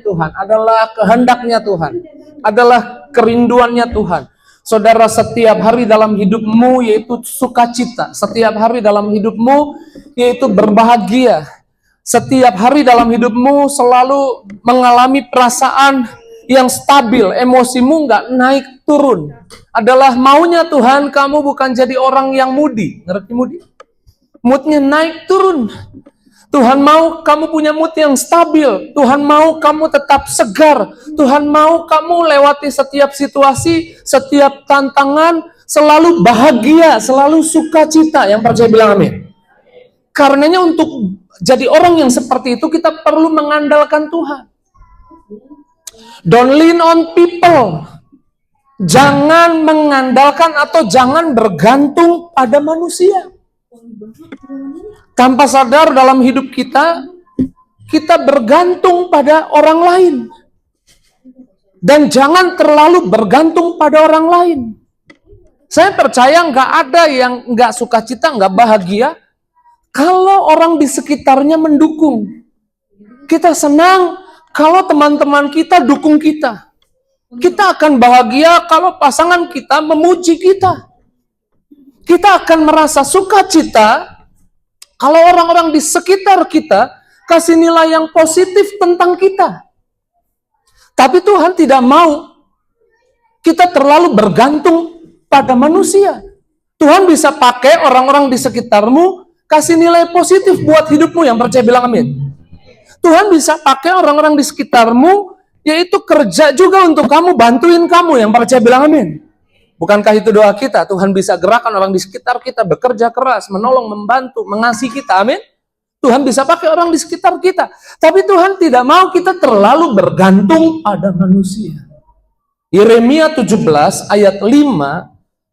Tuhan, adalah kehendaknya Tuhan, adalah kerinduannya Tuhan. Saudara, setiap hari dalam hidupmu yaitu sukacita, setiap hari dalam hidupmu yaitu berbahagia, setiap hari dalam hidupmu selalu mengalami perasaan yang stabil, emosimu nggak naik turun. Adalah maunya Tuhan, kamu bukan jadi orang yang moody. Ngerti moody? Moodnya naik turun. Tuhan mau kamu punya mood yang stabil. Tuhan mau kamu tetap segar. Tuhan mau kamu lewati setiap situasi, setiap tantangan, selalu bahagia, selalu sukacita. Yang percaya bilang amin. Karenanya untuk jadi orang yang seperti itu, kita perlu mengandalkan Tuhan. Don't lean on people. Jangan mengandalkan atau jangan bergantung pada manusia. Tanpa sadar dalam hidup kita, kita bergantung pada orang lain. Dan jangan terlalu bergantung pada orang lain. Saya percaya nggak ada yang nggak sukacita, nggak bahagia, kalau orang di sekitarnya mendukung. Kita senang kalau teman-teman kita dukung kita. Kita akan bahagia kalau pasangan kita memuji kita. Kita akan merasa sukacita kalau orang-orang di sekitar kita kasih nilai yang positif tentang kita. Tapi Tuhan tidak mau kita terlalu bergantung pada manusia. Tuhan bisa pakai orang-orang di sekitarmu kasih nilai positif buat hidupmu. Yang percaya bilang amin. Tuhan bisa pakai orang-orang di sekitarmu yaitu kerja juga untuk kamu, bantuin kamu. Yang percaya bilang amin. Bukankah itu doa kita? Tuhan bisa gerakan orang di sekitar kita bekerja keras, menolong, membantu, mengasihi kita. Amin. Tuhan bisa pakai orang di sekitar kita. Tapi Tuhan tidak mau kita terlalu bergantung pada manusia. Yeremia 17 ayat 5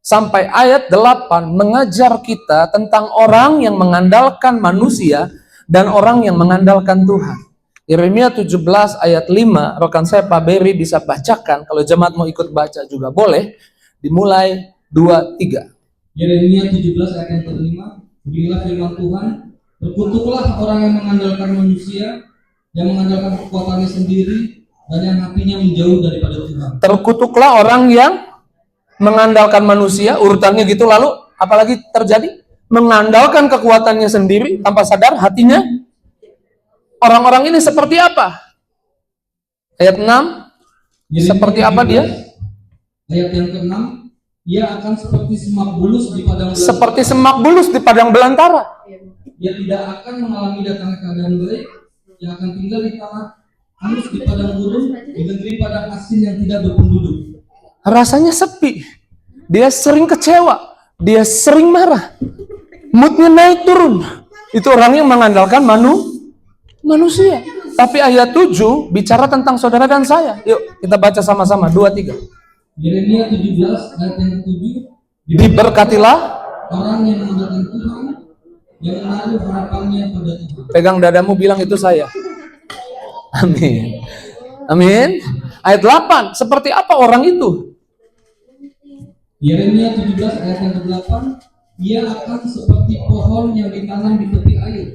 sampai ayat 8 mengajar kita tentang orang yang mengandalkan manusia dan orang yang mengandalkan Tuhan. Yeremia 17 ayat 5, rekan saya Pak Beri bisa bacakan. Kalau jemaat mau ikut baca juga boleh. Dimulai 2-3. Yeremia 17 ayat yang kelima. Beginilah firman Tuhan, terkutuklah orang yang mengandalkan manusia, yang mengandalkan kekuatannya sendiri, dan yang hatinya menjauh daripada Tuhan. Terkutuklah orang yang mengandalkan manusia, urutannya gitu, lalu apalagi terjadi? Mengandalkan kekuatannya sendiri, tanpa sadar hatinya. Orang-orang ini seperti apa? Ayat 6, seperti apa dia? Ayat yang ke-6, ia akan seperti semak bulus di padang belantara. Seperti semak bulus di padang belantara. Ia tidak akan mengalami datangnya keadaan baik. Ia akan tinggal di tanah hangus di padang gurun, di negeri padang asin yang tidak berpenduduk. Rasanya sepi. Dia sering kecewa. Dia sering marah. Moodnya naik turun. Itu orang yang mengandalkan manusia. Tapi ayat 7 bicara tentang saudara dan saya. Yuk kita baca sama-sama 2-3. Yeremia 17 ayat yang ke-7. Diberkatilah orang yang mengandalkan Tuhan, yang menaruh harapannya pada Tuhan. Pegang dadamu, bilang itu saya. Amin. Amin. Ayat 8, seperti apa orang itu? Yeremia 17 ayat yang ke-8, ia akan seperti pohon yang ditanam di tepi air,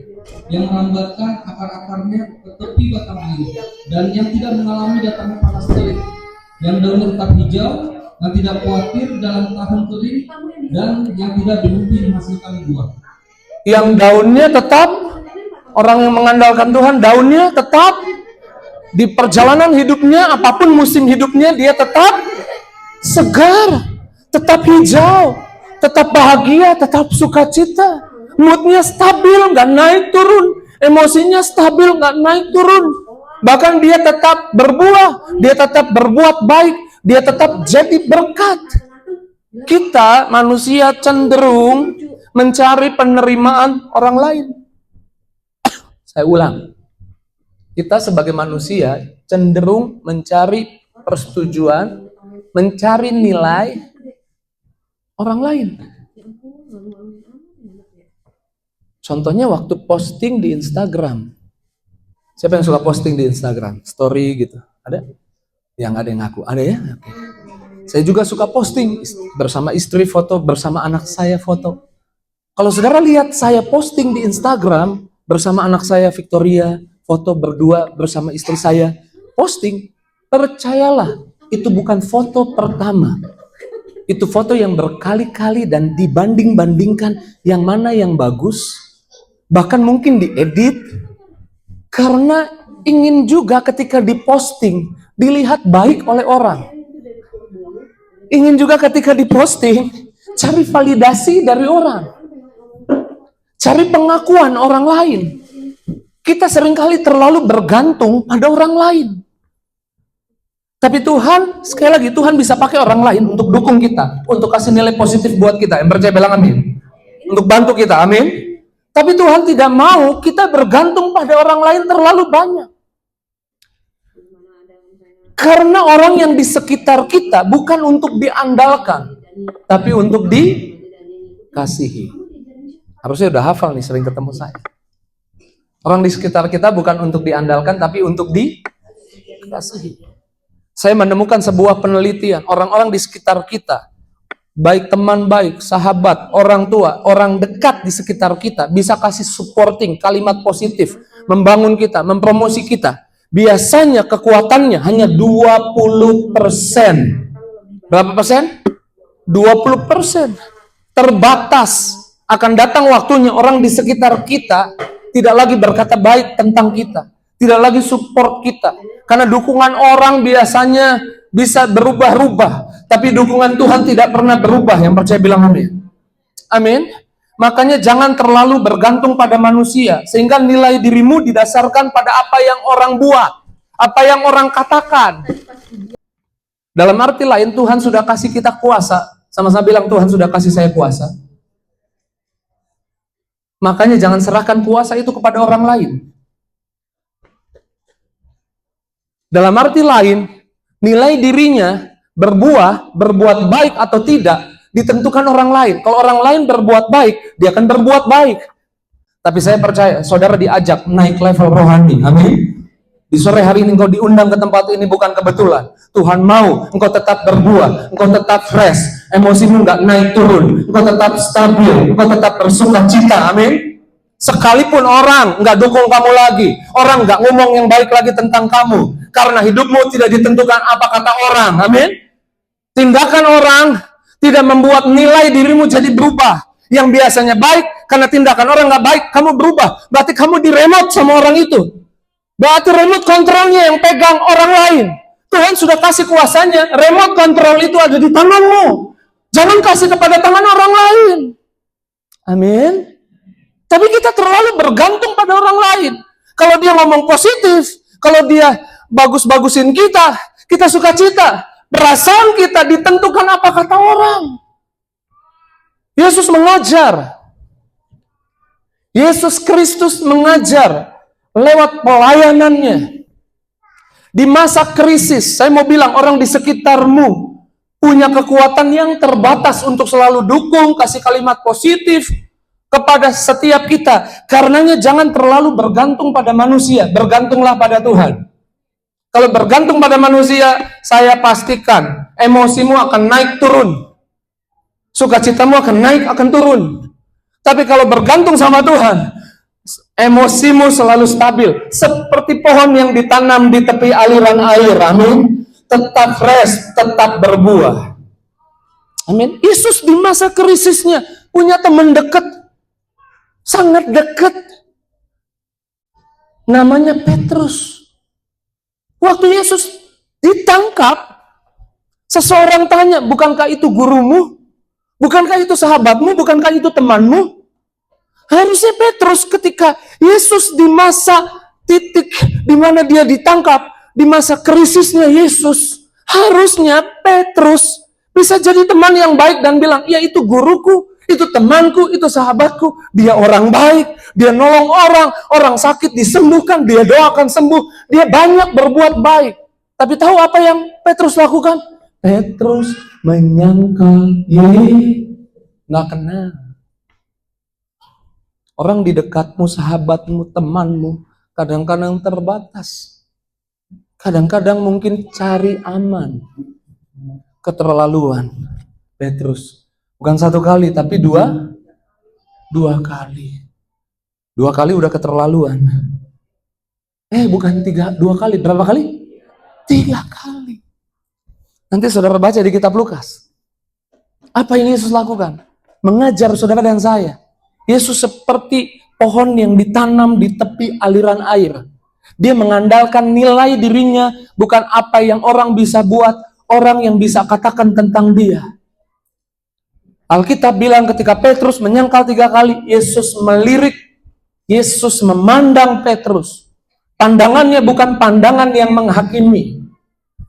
yang merambatkan akar-akarnya ke tepi batang air, dan yang tidak mengalami datangnya panas terik, yang daunnya tetap hijau, yang tidak khawatir dalam tahun kering, dan yang tidak berhenti menghasilkan buah. Yang daunnya tetap, orang yang mengandalkan Tuhan, daunnya tetap di perjalanan hidupnya, apapun musim hidupnya, dia tetap segar, tetap hijau, tetap bahagia, tetap sukacita. Moodnya stabil, nggak naik turun. Emosinya stabil, nggak naik turun. Bahkan dia tetap berbuah, dia tetap berbuat baik, dia tetap jadi berkat. Kita manusia cenderung mencari penerimaan orang lain. Saya ulang. Kita sebagai manusia cenderung mencari persetujuan, mencari nilai orang lain. Contohnya waktu posting di Instagram. Siapa yang suka posting di Instagram? Story gitu. Ada? Yang ada yang ngaku. Ada ya? Oke. Saya juga suka posting bersama istri foto, bersama anak saya foto. Kalau saudara lihat saya posting di Instagram bersama anak saya Victoria, foto berdua bersama istri saya, posting, percayalah, itu bukan foto pertama. Itu foto yang berkali-kali dan dibanding-bandingkan yang mana yang bagus, bahkan mungkin diedit, karena ingin juga ketika diposting, dilihat baik oleh orang. Ingin juga ketika diposting, cari validasi dari orang. Cari pengakuan orang lain. Kita seringkali terlalu bergantung pada orang lain. Tapi Tuhan, sekali lagi, Tuhan bisa pakai orang lain untuk dukung kita, untuk kasih nilai positif buat kita. Yang percaya bilang amin. Untuk bantu kita, amin. Tapi Tuhan tidak mau kita bergantung pada orang lain terlalu banyak. Karena orang yang di sekitar kita bukan untuk diandalkan, tapi untuk dikasihi. Harusnya udah hafal nih, sering ketemu saya. Orang di sekitar kita bukan untuk diandalkan, tapi untuk dikasihi. Saya menemukan sebuah penelitian, orang-orang di sekitar kita, baik teman baik, sahabat, orang tua, orang dekat di sekitar kita, bisa kasih supporting, kalimat positif, membangun kita, mempromosi kita. Biasanya kekuatannya hanya 20%. Berapa persen? 20%. Terbatas. Akan datang waktunya orang di sekitar kita tidak lagi berkata baik tentang kita, tidak lagi support kita. Karena dukungan orang biasanya bisa berubah-ubah, tapi dukungan Tuhan tidak pernah berubah. Yang percaya bilang amin. Amin. Makanya jangan terlalu bergantung pada manusia, sehingga nilai dirimu didasarkan pada apa yang orang buat, apa yang orang katakan. Dalam arti lain, Tuhan sudah kasih kita kuasa. Sama-sama bilang, Tuhan sudah kasih saya kuasa. Makanya jangan serahkan kuasa itu kepada orang lain. Dalam arti lain, nilai dirinya berbuat baik atau tidak ditentukan orang lain. Kalau orang lain berbuat baik, dia akan berbuat baik. Tapi saya percaya, saudara diajak naik level rohani. Amin. Di sore hari ini engkau diundang ke tempat ini bukan kebetulan. Tuhan mau engkau tetap berbuah, engkau tetap fresh, emosimu nggak naik turun, engkau tetap stabil, engkau tetap bersuka cita. Amin. Sekalipun orang nggak dukung kamu lagi, orang nggak ngomong yang baik lagi tentang kamu, karena hidupmu tidak ditentukan apa kata orang. Amin. Tindakan orang tidak membuat nilai dirimu jadi berubah. Yang biasanya baik, karena tindakan orang nggak baik, kamu berubah. Berarti kamu diremote sama orang itu. Berarti remote kontrolnya yang pegang orang lain. Tuhan sudah kasih kuasanya, remote control itu ada di tanganmu. Jangan kasih kepada tangan orang lain. Amin. Tapi kita terlalu bergantung pada orang lain. Kalau dia ngomong positif, kalau dia bagus-bagusin kita, kita suka cita. Perasaan kita ditentukan apa kata orang. Yesus mengajar. Yesus Kristus mengajar lewat pelayanannya. Di masa krisis, saya mau bilang orang di sekitarmu punya kekuatan yang terbatas untuk selalu dukung, kasih kalimat positif kepada setiap kita. Karenanya jangan terlalu bergantung pada manusia, bergantunglah pada Tuhan. Kalau bergantung pada manusia, saya pastikan emosimu akan naik turun. Sukacitamu akan naik, akan turun. Tapi kalau bergantung sama Tuhan, emosimu selalu stabil. Seperti pohon yang ditanam di tepi aliran air. Amin. Tetap fresh, tetap berbuah. Amin. Yesus di masa krisisnya punya teman dekat. Sangat dekat. Namanya Petrus. Waktu Yesus ditangkap, seseorang tanya, bukankah itu gurumu? Bukankah itu sahabatmu? Bukankah itu temanmu? Harusnya Petrus ketika Yesus di masa titik di mana dia ditangkap, di masa krisisnya Yesus, harusnya Petrus bisa jadi teman yang baik dan bilang, ya itu guruku, itu temanku, itu sahabatku, dia orang baik, dia nolong orang, orang sakit disembuhkan, dia doakan sembuh, dia banyak berbuat baik. Tapi tahu apa yang Petrus lakukan? Petrus menyangkal, nggak kenal. Orang di dekatmu, sahabatmu, temanmu, kadang-kadang terbatas. Kadang-kadang mungkin cari aman. Keterlaluan. Petrus. Bukan satu kali, tapi dua kali. 2 kali udah keterlaluan. Bukan 2 kali. Berapa kali? 3 kali. Nanti saudara baca di kitab Lukas. Apa yang Yesus lakukan? Mengajar saudara dan saya. Yesus seperti pohon yang ditanam di tepi aliran air. Dia mengandalkan nilai dirinya, bukan apa yang orang bisa buat, orang yang bisa katakan tentang dia. Alkitab bilang ketika Petrus menyangkal 3 kali, Yesus melirik, Yesus memandang Petrus. Pandangannya bukan pandangan yang menghakimi.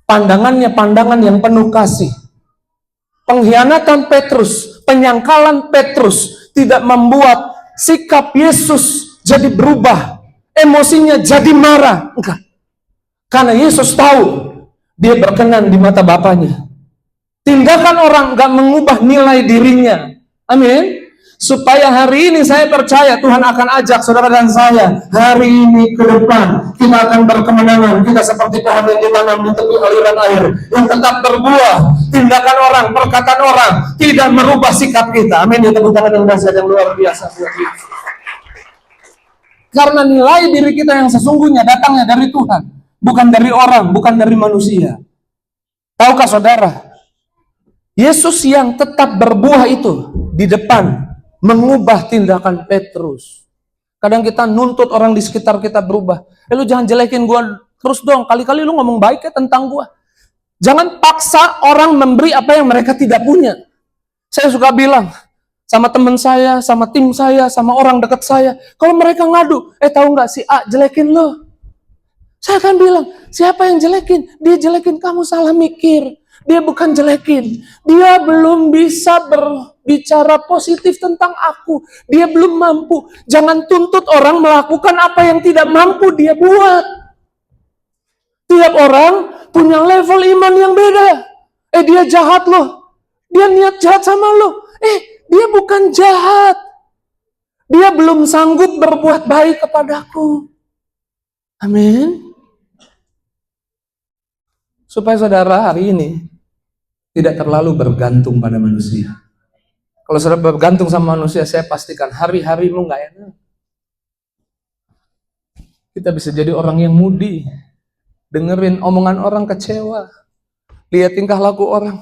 Pandangannya pandangan yang penuh kasih. Pengkhianatan Petrus, penyangkalan Petrus tidak membuat sikap Yesus jadi berubah. Emosinya jadi marah. Enggak. Karena Yesus tahu dia berkenan di mata Bapaknya. Tindakan orang enggak mengubah nilai dirinya. Amin. Supaya hari ini saya percaya Tuhan akan ajak saudara dan saya hari ini ke depan kita akan berkemenangan. Kita seperti pohon yang ditanam di tepi aliran air yang tetap berbuah. Tindakan orang, perkataan orang tidak merubah sikap kita. Amin. Ya, tepuk tangan yang dahsyat yang luar biasa buat Yesus. Karena nilai diri kita yang sesungguhnya datangnya dari Tuhan, bukan dari orang, bukan dari manusia. Tahukah saudara, Yesus yang tetap berbuah itu di depan mengubah tindakan Petrus. Kadang kita nuntut orang di sekitar kita berubah. Lu jangan jelekin gua terus dong. Kali-kali lu ngomong baik ya tentang gua. Jangan paksa orang memberi apa yang mereka tidak punya. Saya suka bilang sama teman saya, sama tim saya, sama orang dekat saya, kalau mereka ngadu, tahu nggak si A jelekin lo? Saya akan bilang, siapa yang jelekin? Dia jelekin, kamu salah mikir. Dia bukan jelekin. Dia belum bisa berbicara positif tentang aku. Dia belum mampu. Jangan tuntut orang melakukan apa yang tidak mampu dia buat. Tiap orang punya level iman yang beda. Dia jahat loh. Dia niat jahat sama lo. Dia bukan jahat. Dia belum sanggup berbuat baik kepadaku. Amin. Supaya saudara hari ini tidak terlalu bergantung pada manusia. Kalau saudara bergantung sama manusia, saya pastikan hari-harimu nggak enak. Kita bisa jadi orang yang mudi, dengerin omongan orang kecewa, lihat tingkah laku orang.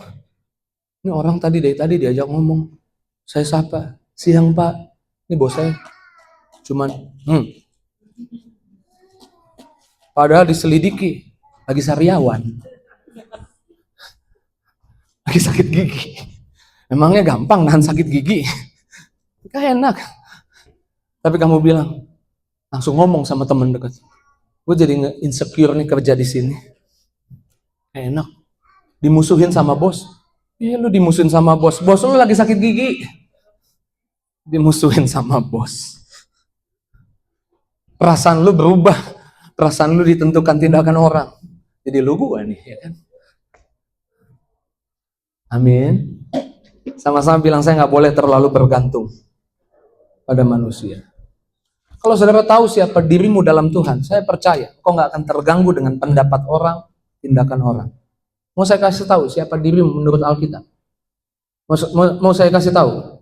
Ini orang dari tadi diajak ngomong, saya sapa, siang Pak, ini bos saya. Cuman, padahal diselidiki, lagi sariawan. Lagi sakit gigi. Emangnya gampang nahan sakit gigi? Gak enak. Tapi kamu bilang, langsung ngomong sama teman dekat. Gue jadi insecure nih kerja di sini. Enak. Dimusuhin sama bos. Iya lu dimusuhin sama bos. Bos lu lagi sakit gigi. Dimusuhin sama bos. Perasaan lu berubah. Perasaan lu ditentukan tindakan orang. Jadi lu gue nih, ya kan? Amin. Sama-sama bilang saya nggak boleh terlalu bergantung pada manusia. Kalau saudara tahu siapa dirimu dalam Tuhan, saya percaya kau nggak akan terganggu dengan pendapat orang, tindakan orang. Mau saya kasih tahu siapa dirimu menurut Alkitab? Mau saya kasih tahu?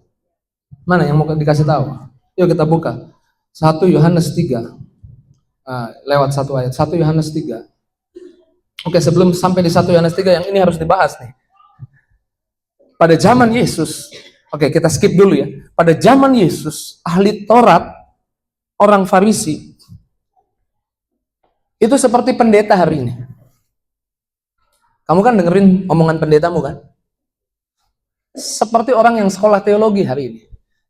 Mana yang mau dikasih tahu? Yuk kita buka. 1 Yohanes 3. Lewat satu ayat. 1 Yohanes 3. Oke, sebelum sampai di 1 Yohanes 3 yang ini harus dibahas nih. Pada zaman Yesus, oke kita skip dulu ya. Pada zaman Yesus, ahli Taurat, orang Farisi, itu seperti pendeta hari ini. Kamu kan dengerin omongan pendetamu kan? Seperti orang yang sekolah teologi hari ini.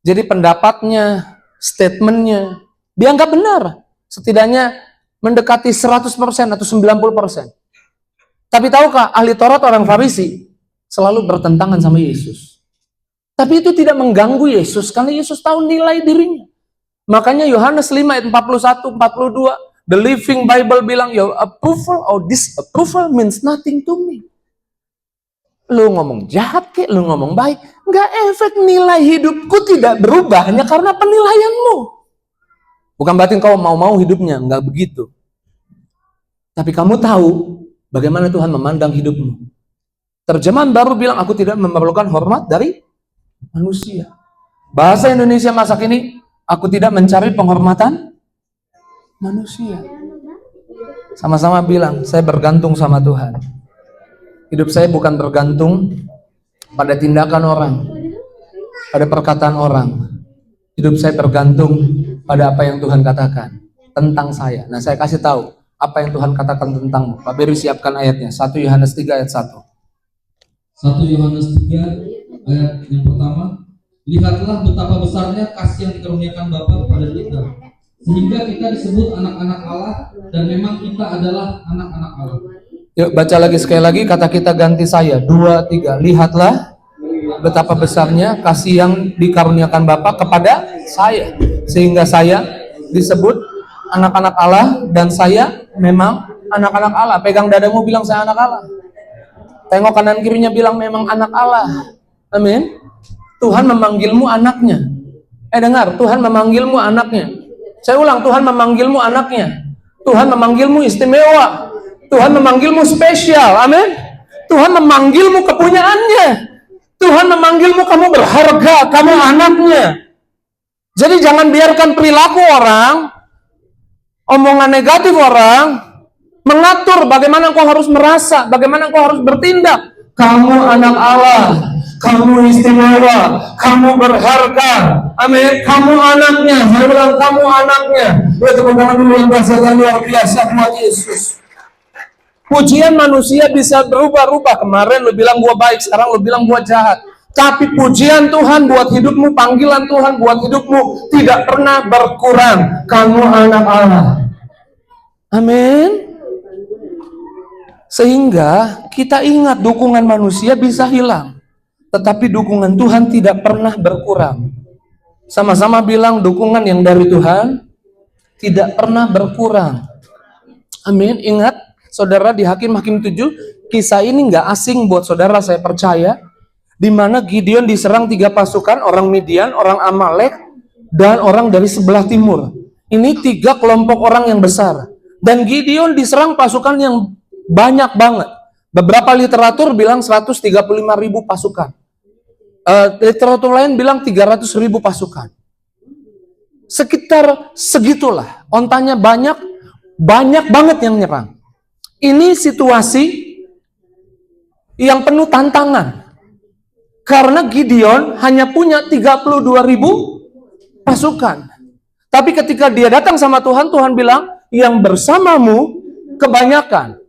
Jadi pendapatnya, statementnya, dianggap benar. Setidaknya mendekati 100% atau 90%. Tapi tahukah ahli Taurat orang Farisi selalu bertentangan sama Yesus. Tapi itu tidak mengganggu Yesus, karena Yesus tahu nilai dirinya. Makanya Yohanes 5 ayat 41, 42, The Living Bible bilang, your approval or disapproval means nothing to me. Lu ngomong jahat kek, lu ngomong baik, nggak efek, nilai hidupku tidak berubah hanya karena penilaianmu. Bukan berarti kau mau hidupnya, nggak begitu. Tapi kamu tahu bagaimana Tuhan memandang hidupmu. Terjemahan baru bilang, aku tidak memerlukan hormat dari manusia. Bahasa Indonesia masa kini, aku tidak mencari penghormatan manusia. Sama-sama bilang, saya bergantung sama Tuhan. Hidup saya bukan bergantung pada tindakan orang, pada perkataan orang. Hidup saya bergantung pada apa yang Tuhan katakan tentang saya. Nah, saya kasih tahu apa yang Tuhan katakan tentangmu. Pak Beri siapkan ayatnya. 1 Yohanes 3 ayat 1. 1 Yohanes 3 ayat yang pertama. Lihatlah betapa besarnya kasih yang dikaruniakan Bapa kepada kita, sehingga kita disebut anak-anak Allah, dan memang kita adalah anak-anak Allah. Yuk baca lagi sekali lagi, kata kita ganti saya. 2, 3. Lihatlah betapa besarnya kasih yang dikaruniakan Bapa kepada saya, sehingga saya disebut anak-anak Allah, dan saya memang anak-anak Allah. Pegang dadamu, bilang saya anak Allah. Tengok kanan kirinya, bilang memang anak Allah. Amin. Tuhan memanggilmu anaknya. Dengar, Tuhan memanggilmu anaknya. Saya ulang, Tuhan memanggilmu anaknya. Tuhan memanggilmu istimewa. Tuhan memanggilmu spesial. Amin. Tuhan memanggilmu kepunyaannya. Tuhan memanggilmu, kamu berharga, kamu anaknya. Jadi jangan biarkan perilaku orang, omongan negatif orang mengatur bagaimana kau harus merasa, bagaimana kau harus bertindak. Kamu anak Allah, kamu istimewa, kamu berharga. Amin. Kamu anaknya. Saya bilang kamu anaknya. Ya, tepuk tangan dulu yang berhasil luar biasa buat Yesus. Pujian manusia bisa berubah-ubah. Kemarin lu bilang gua baik, sekarang lu bilang gua jahat. Tapi pujian Tuhan buat hidupmu, panggilan Tuhan buat hidupmu tidak pernah berkurang. Kamu anak Allah. Amin. Sehingga kita ingat dukungan manusia bisa hilang, tetapi dukungan Tuhan tidak pernah berkurang. Sama-sama bilang dukungan yang dari Tuhan tidak pernah berkurang. Amin. Ingat, saudara, di Hakim-Hakim 7, kisah ini nggak asing buat saudara, saya percaya. Di mana Gideon diserang 3 pasukan, orang Midian, orang Amalek, dan orang dari sebelah timur. Ini 3 kelompok orang yang besar. Dan Gideon diserang pasukan yang banyak banget. Beberapa literatur bilang 135.000 pasukan. Literatur lain bilang 300.000 pasukan. Sekitar segitulah. Ontanya banyak banget yang nyerang. Ini situasi yang penuh tantangan. Karena Gideon hanya punya 32.000 pasukan. Tapi ketika dia datang sama Tuhan, Tuhan bilang, yang bersamamu kebanyakan.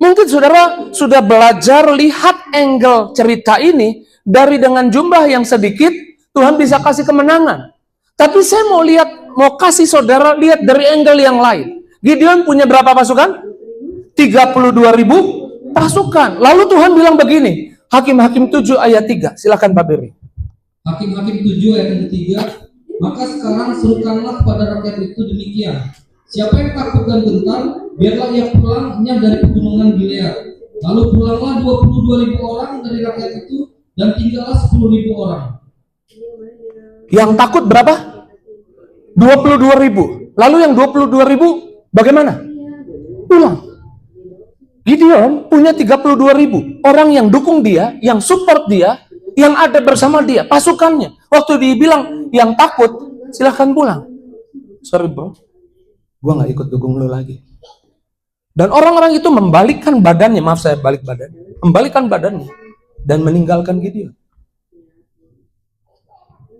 Mungkin saudara sudah belajar lihat angle cerita ini, dari dengan jumlah yang sedikit, Tuhan bisa kasih kemenangan. Tapi saya mau kasih saudara lihat dari angle yang lain. Gideon punya berapa pasukan? 32.000 pasukan. Lalu Tuhan bilang begini, Hakim-Hakim 7 ayat 3, silakan Pak Beri. Hakim-Hakim 7 ayat 3, maka sekarang serukanlah pada rakyat itu demikian. Siapa yang takut dan gentar, biarlah ia pulangnya dari pegunungan Gilead. Lalu pulanglah 22.000 orang dari rakyat itu, dan tinggallah 10.000 orang. Yang takut berapa? 22.000. Lalu yang 22.000 bagaimana? Pulang. Gideon punya 32.000 orang yang dukung dia, yang support dia, yang ada bersama dia, pasukannya. Waktu dia bilang yang takut, silahkan pulang. Sorry bro, gua nggak ikut dukung lo lagi. Dan orang-orang itu membalikkan badannya, maaf saya balik badan, membalikkan badannya dan meninggalkan Gideon.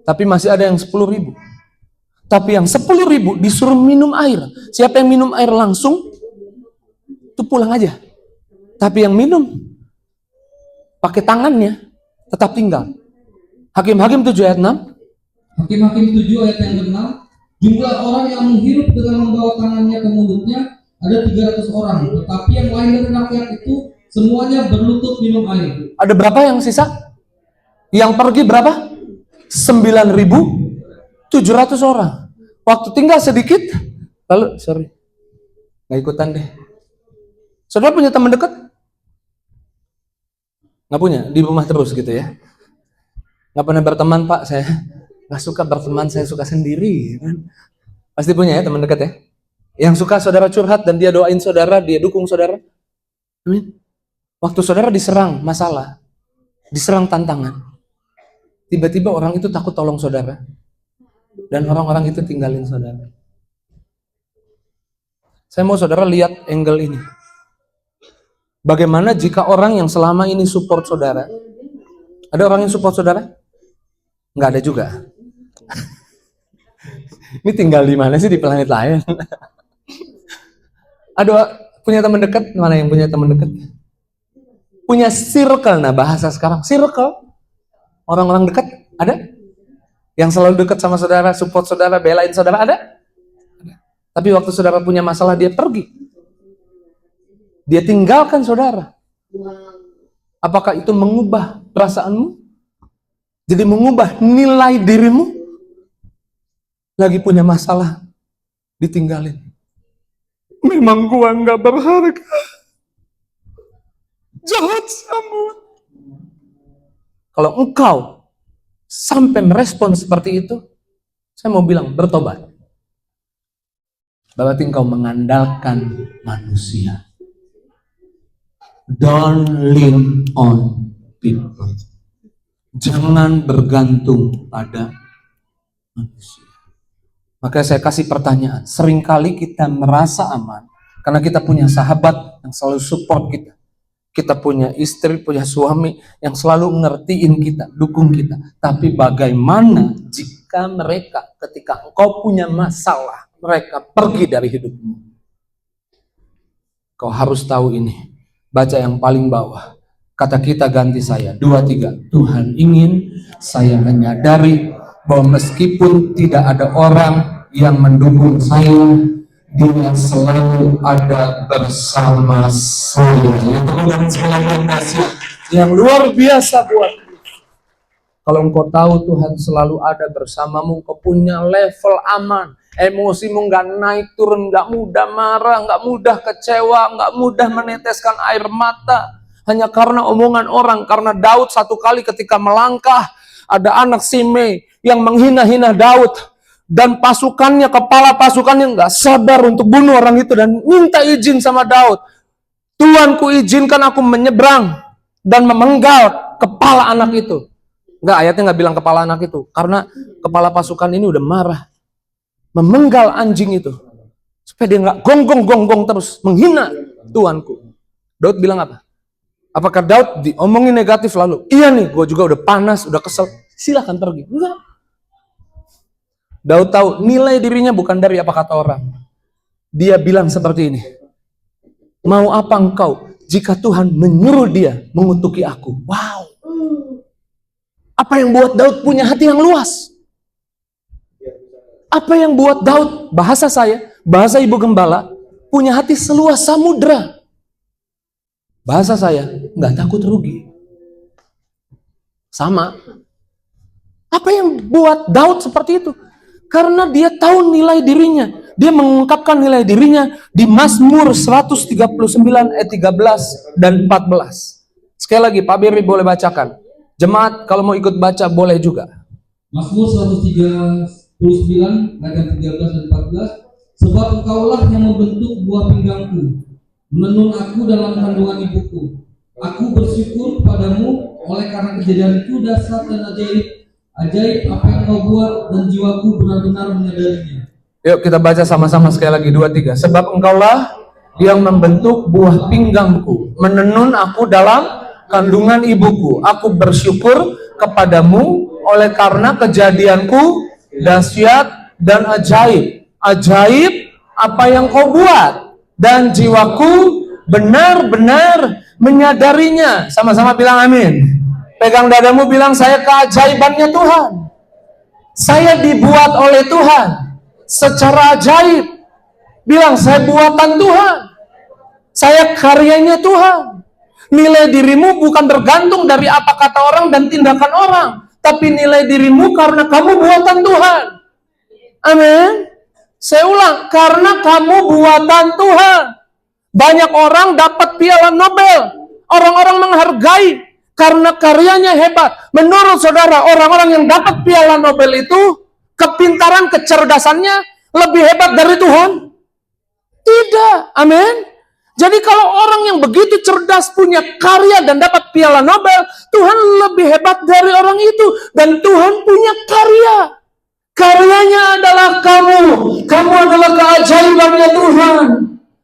Tapi masih ada yang 10.000. Tapi yang 10.000 disuruh minum air. Siapa yang minum air langsung, itu pulang aja. Tapi yang minum pakai tangannya tetap tinggal. Hakim-Hakim 7 ayat 6. Hakim-Hakim 7 ayat yang ke-6. Jumlah orang yang menghirup dengan membawa tangannya ke mulutnya ada 300 orang. Tetapi yang lain dari rakyat itu semuanya berlutut minum air. Ada berapa yang sisa? Yang pergi berapa? 9.700 orang. Waktu tinggal sedikit, lalu nggak ikutan deh. Saudara punya teman dekat? Nggak punya, di rumah terus gitu ya. Nggak pernah berteman, Pak, saya nggak suka berteman, saya suka sendiri. Kan? Pasti punya ya teman dekat ya. Yang suka saudara curhat dan dia doain saudara, dia dukung saudara. Amin. Waktu saudara diserang masalah, diserang tantangan, tiba-tiba orang itu takut tolong saudara. Dan orang-orang itu tinggalin saudara. Saya mau saudara lihat angle ini. Bagaimana jika orang yang selama ini support saudara, ada orang yang support saudara? Nggak ada juga. Ini tinggal di mana sih, di planet lain? Ada punya teman dekat? Mana yang punya teman dekat? Punya circle, nah bahasa sekarang circle. Orang-orang dekat ada? Yang selalu dekat sama saudara, support saudara, belain saudara ada? Tapi waktu saudara punya masalah dia pergi. Dia tinggalkan saudara. Apakah itu mengubah perasaanmu? Jadi mengubah nilai dirimu? Lagi punya masalah, ditinggalin. Memang gua nggak berharga. Jahat kamu. Kalau engkau sampai merespon seperti itu, saya mau bilang bertobat. Berarti engkau mengandalkan manusia. Don't lean on people. Jangan bergantung pada manusia. Maka saya kasih pertanyaan, seringkali kita merasa aman karena kita punya sahabat yang selalu support kita. Kita punya istri, punya suami yang selalu ngertiin kita, dukung kita. Tapi bagaimana jika mereka ketika engkau punya masalah, mereka pergi dari hidupmu? Kau harus tahu ini. Baca yang paling bawah. Kata kita ganti saya. 2, 3. Tuhan ingin saya menyadari bahwa meskipun tidak ada orang yang mendukung saya, Dia selalu ada bersama saya. Yang luar biasa buat. Kalau engkau tahu Tuhan selalu ada bersamamu, engkau punya level aman. Emosimu nggak naik turun, nggak mudah marah, nggak mudah kecewa, nggak mudah meneteskan air mata. Hanya karena omongan orang. Karena Daud satu kali ketika melangkah, ada anak Simei yang menghina-hina Daud. Dan pasukannya, kepala pasukannya nggak sabar untuk bunuh orang itu dan minta izin sama Daud. Tuanku izinkan aku menyeberang dan memenggal kepala anak itu. Nggak, ayatnya nggak bilang kepala anak itu. Karena kepala pasukan ini udah marah. Memenggal anjing itu. Supaya dia nggak gonggong-gonggong terus. Menghina tuanku. Daud bilang apa? Apakah Daud diomongin negatif lalu? Iya nih, gue juga udah panas, udah kesel. Silahkan pergi. Enggak. Daud tahu nilai dirinya bukan dari apa kata orang. Dia bilang seperti ini. Mau apa engkau jika Tuhan menyuruh dia mengutuki aku? Wow. Apa yang buat Daud punya hati yang luas? Apa yang buat Daud, bahasa saya, bahasa ibu gembala, punya hati seluas samudra? Bahasa saya, nggak takut rugi. Sama. Apa yang buat Daud seperti itu? Karena dia tahu nilai dirinya. Dia mengungkapkan nilai dirinya di Mazmur 139 ayat 13 dan 14. Sekali lagi, Pak Beri boleh bacakan. Jemaat kalau mau ikut baca boleh juga. Mazmur 139 ayat 13 dan 14. Sebab engkaulah yang membentuk buah pinggangku, menenun aku dalam kandungan ibuku. Aku bersyukur padamu oleh karena kejadianku dahsyat dan ajaib. Ajaib apa yang kau buat dan jiwaku benar-benar menyadarinya. Yuk kita baca sama-sama sekali lagi 2, 3. Sebab engkaulah yang membentuk buah pinggangku, menenun aku dalam kandungan ibuku. Aku bersyukur kepadamu oleh karena kejadianku dahsyat dan ajaib. Ajaib apa yang kau buat dan jiwaku benar-benar menyadarinya. Sama-sama bilang amin. Pegang dadamu bilang, saya keajaibannya Tuhan. Saya dibuat oleh Tuhan secara ajaib. Bilang, saya buatan Tuhan. Saya karyanya Tuhan. Nilai dirimu bukan bergantung dari apa kata orang dan tindakan orang. Tapi nilai dirimu karena kamu buatan Tuhan. Amin. Saya ulang, karena kamu buatan Tuhan. Banyak orang dapat piala Nobel. Orang-orang menghargai karena karyanya hebat. Menurut saudara, orang-orang yang dapat piala Nobel itu, kepintaran, kecerdasannya lebih hebat dari Tuhan? Tidak. Amin. Jadi kalau orang yang begitu cerdas punya karya dan dapat piala Nobel, Tuhan lebih hebat dari orang itu. Dan Tuhan punya karya. Karyanya adalah kamu. Kamu adalah keajaibannya Tuhan.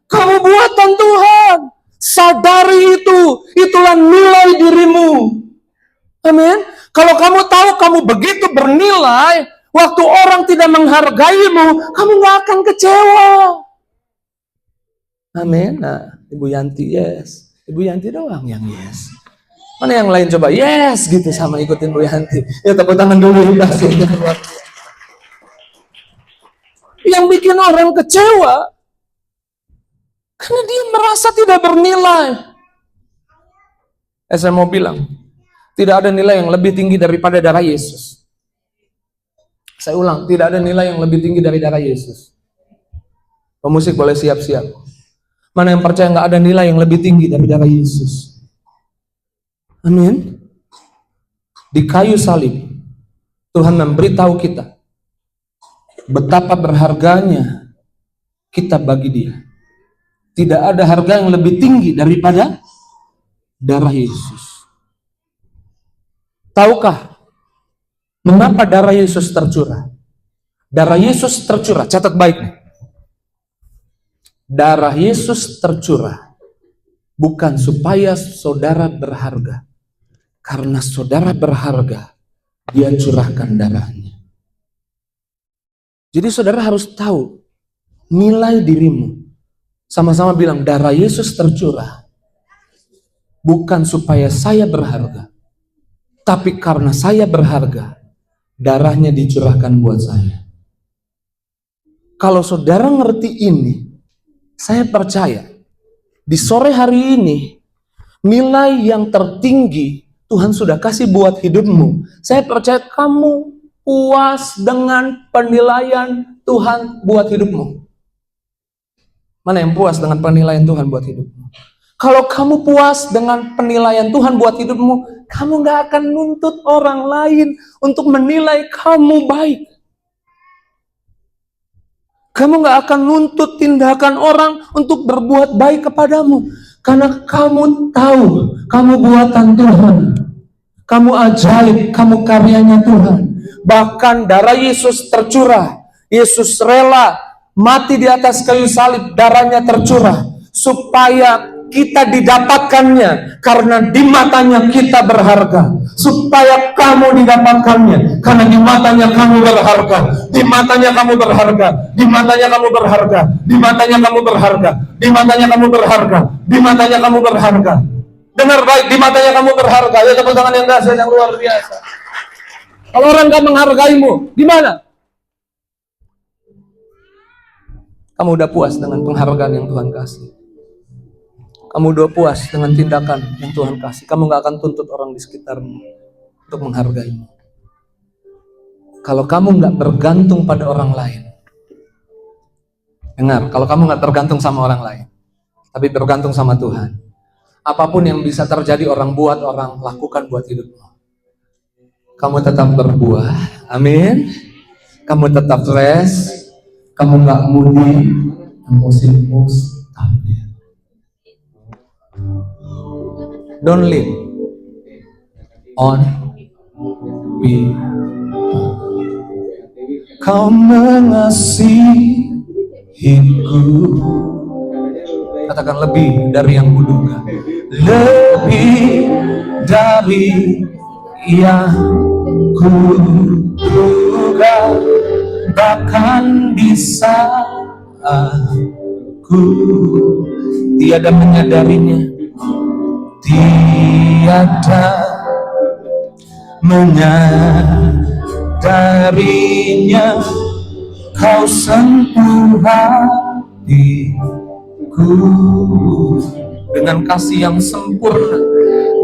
Kamu buatan Tuhan. Sadari itu. Itulah nilai dirimu. Amin. Kalau kamu tahu kamu begitu bernilai, waktu orang tidak menghargaimu, kamu gak akan kecewa. Amin. Nah, Ibu Yanti yes. Ibu Yanti doang yang yes. Mana yang lain coba yes gitu sama ikutin Bu Yanti. Ya tepuk tangan dulu udah Yang bikin orang kecewa karena dia merasa tidak bernilai. Saya mau bilang, tidak ada nilai yang lebih tinggi daripada darah Yesus. Saya ulang, tidak ada nilai yang lebih tinggi dari darah Yesus. Pemusik boleh siap-siap. Mana yang percaya nggak ada nilai yang lebih tinggi dari darah Yesus? Amin. Di kayu salib, Tuhan memberitahu kita betapa berharganya kita bagi Dia. Tidak ada harga yang lebih tinggi daripada darah Yesus. Tahukah mengapa darah Yesus tercurah? Darah Yesus tercurah, catat baik nih. Darah Yesus tercurah bukan supaya saudara berharga. Karena saudara berharga, Dia curahkan darahnya. Jadi saudara harus tahu nilai dirimu. Sama-sama bilang, darah Yesus tercurah bukan supaya saya berharga, tapi karena saya berharga, darahnya dicurahkan buat saya. Kalau saudara ngerti ini, saya percaya di sore hari ini nilai yang tertinggi Tuhan sudah kasih buat hidupmu. Saya percaya kamu puas dengan penilaian Tuhan buat hidupmu. Mana yang puas dengan penilaian Tuhan buat hidupmu? Kalau kamu puas dengan penilaian Tuhan buat hidupmu, kamu gak akan nuntut orang lain untuk menilai kamu baik. Kamu gak akan nuntut tindakan orang untuk berbuat baik kepadamu. Karena kamu tahu, kamu buatan Tuhan. Kamu ajaib, kamu karyanya Tuhan. Bahkan darah Yesus tercurah. Yesus rela mati di atas kayu salib, darahnya tercurah. Supaya kita didapatkannya, karena di matanya kita berharga. Supaya kamu didapatkannya, karena di matanya kamu berharga. Di matanya kamu berharga. Di matanya kamu berharga. Di matanya kamu berharga. Di matanya kamu berharga. Di matanya kamu berharga. Dengar baik, di matanya kamu berharga. Ya, tepuk tangan yang dahsyat, yang luar biasa. Kalau orang gak menghargaimu, gimana? Kamu udah puas dengan penghargaan yang Tuhan kasih. Kamu udah puas dengan tindakan yang Tuhan kasih. Kamu gak akan tuntut orang di sekitarmu untuk menghargaimu. Kalau kamu gak bergantung pada orang lain. Dengar, kalau kamu gak tergantung sama orang lain, tapi bergantung sama Tuhan. Apapun yang bisa terjadi orang buat, orang lakukan buat hidupmu. Kamu tetap berbuah. Amin. Kamu tetap fresh. Kamu gak moody. Emosimu stabil. Don't live on people. Kau mengasihiku. Katakan lebih dari yang kuduga. Lebih dari yang kuduga. Bahkan bisa aku tiada menyadarinya, tiada menyadarinya. Kau sentuh hatiku dengan kasih yang sempurna,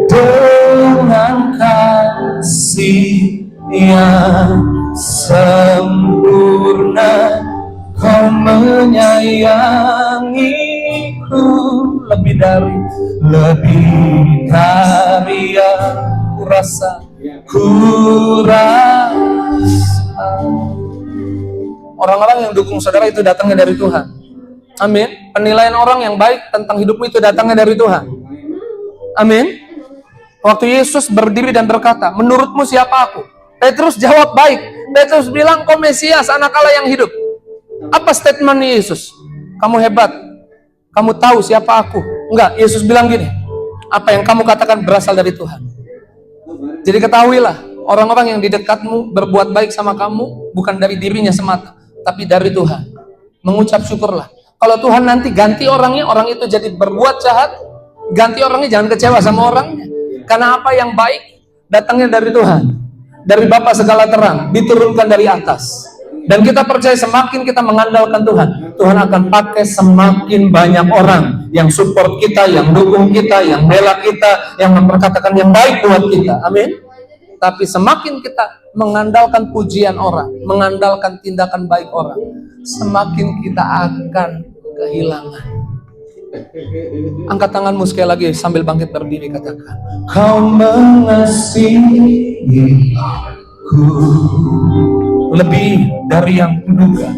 dengan kasih yang sempurna. Kau menyayangiku lebih dari yang kurasa. Orang-orang yang dukung saudara itu datangnya dari Tuhan. Amin. Penilaian orang yang baik tentang hidupmu itu datangnya dari Tuhan. Amin. Waktu Yesus berdiri dan berkata, menurutmu siapa aku? Petrus jawab baik. Petrus bilang, kau Mesias, anak Allah yang hidup. Apa statement Yesus? Kamu hebat. Kamu tahu siapa aku? Enggak, Yesus bilang gini, apa yang kamu katakan berasal dari Tuhan. Jadi ketahuilah, orang-orang yang di dekatmu berbuat baik sama kamu bukan dari dirinya semata, tapi dari Tuhan. Mengucap syukurlah. Kalau Tuhan nanti ganti orangnya, orang itu jadi berbuat jahat, ganti orangnya, jangan kecewa sama orangnya. Karena apa yang baik datangnya dari Tuhan, dari Bapa segala terang, diturunkan dari atas. Dan kita percaya semakin kita mengandalkan Tuhan, Tuhan akan pakai semakin banyak orang yang support kita, yang dukung kita, yang bela kita, yang memperkatakan yang baik buat kita. Amin. Tapi semakin kita mengandalkan pujian orang, mengandalkan tindakan baik orang, semakin kita akan kehilangan. Angkat tanganmu sekali lagi sambil bangkit berdiri, katakan, Kau mengasihiku lebih dari yang kuduga,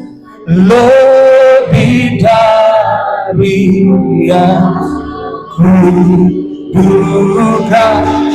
lebih dari yang kuduga.